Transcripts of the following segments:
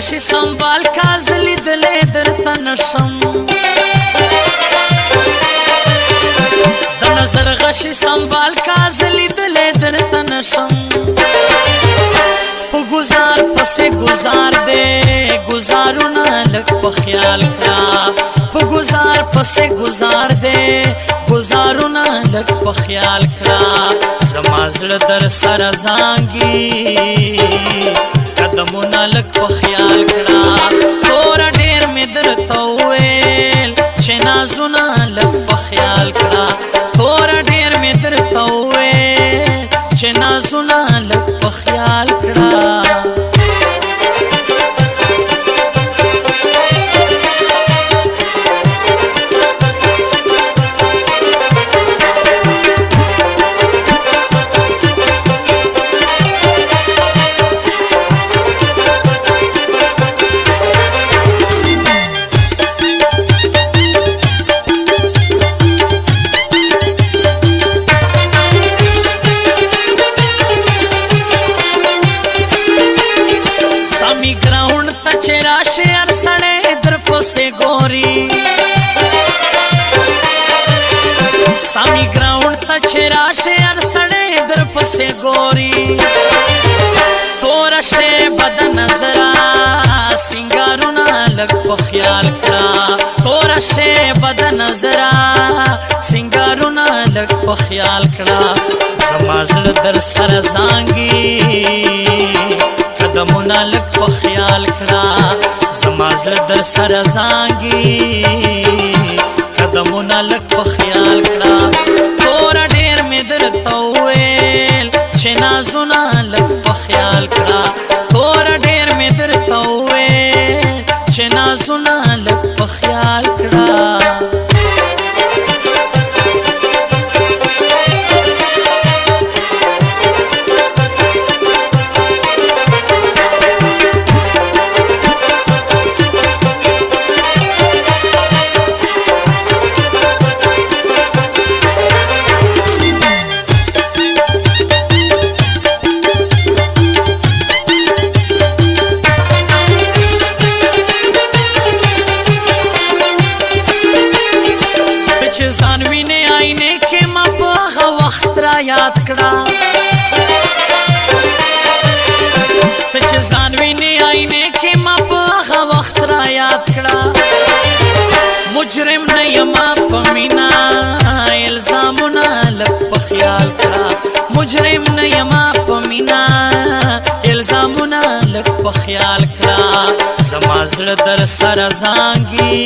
غشي سنبال کازلی دلی درته نشم د نظر غشي سنبال کازلی دلی درته نشم په گزار پسې گزار دے گزارونه لږ په خیال کړه په گزار پسې گزار دے گزارونه لږ په خیال کړه زما زړه در سره زانګي قدمونه لږ په خیال کړه توره ډېر مې درته وویل چې نازونه لږ په خیال کړه توره ډېر مې درته وویل چې نازونه لږ په خیال کړه شیر سڑے در پسے گوری سامی گراؤنڈ تا چرا شیر سڑے در پسے گوری تورا شے بد نظرا سنگارونا لگ پا خیال کرا تورا شے بد نظرا سنگارونا لگ پا خیال کرا زمازل در سر زانگی قدمونه لږ په خیال کړه زما زړه در سره زانګي قدمونه لږ په خیال کړه توره ډېر مې درته وویل چې نازونه لږ په خیال کړه توره ډېر مې درته وویل چې نازونه لږ په خیال کړه زانوینه آئینه کې ما په هغه وخت را یاد کړه ته چې زانوینه آئینه کې ما په هغه وخت را یاد کړه مجرم نه یما په مینا الزامونه لږ په خیال کړه مجرم نه یما په مینا الزامونه لږ په خیال کړه زما زړه در سره زانګي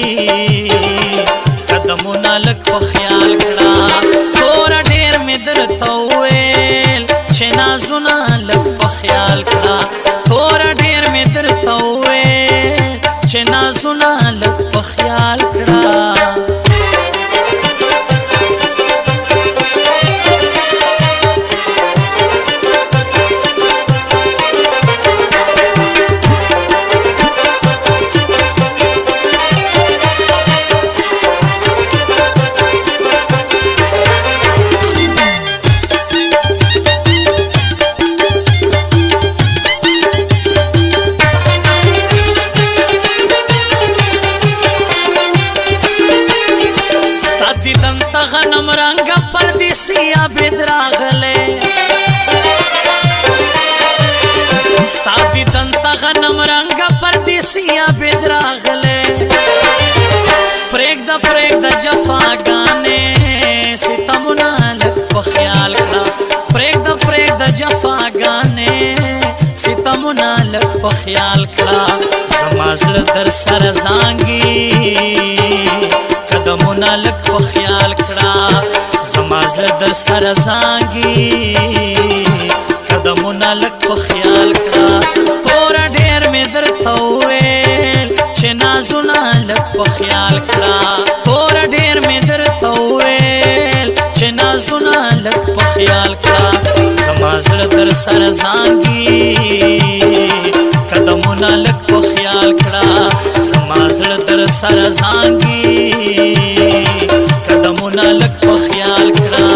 قدمونه لږ په خیال کړه توره ډېر مې درته وویل چې نازونه لږ په خیال کړه توره ډېر مې درته وویل چې نازونه لږ په خیال کړه غنم رنگ پردیسی عبید راغلے ستا دیدن تا غنم رنگ پردیسی عبید راغلے پریک دا جفا گانے ستمنا لگ پا خیال کرا پریک دا جفا گانے ستمنا لگ پا خیال کرا زمازل در سر زانگی قدمونه لږ په خیال کړه زما زړه در سره زانګي قدمونه لږ په خیال کړه توره ډېر مې درته وویل چې نازونه لږ په خیال کړه توره ډېر مې درته وویل چې نازونه لږ په خیال کړه زما زړه در سره زانګي قدمونه لږ په خیال کړه زما زړه در سره زانګي قدمونه لږ په خیال کړه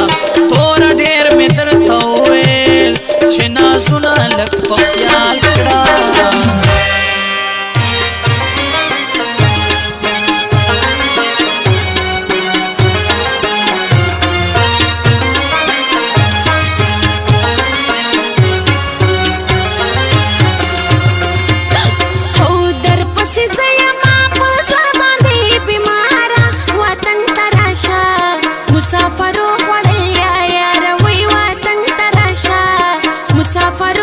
توره ډېر مې درته وویل چې نازونه لږ په خیال کړه مسافر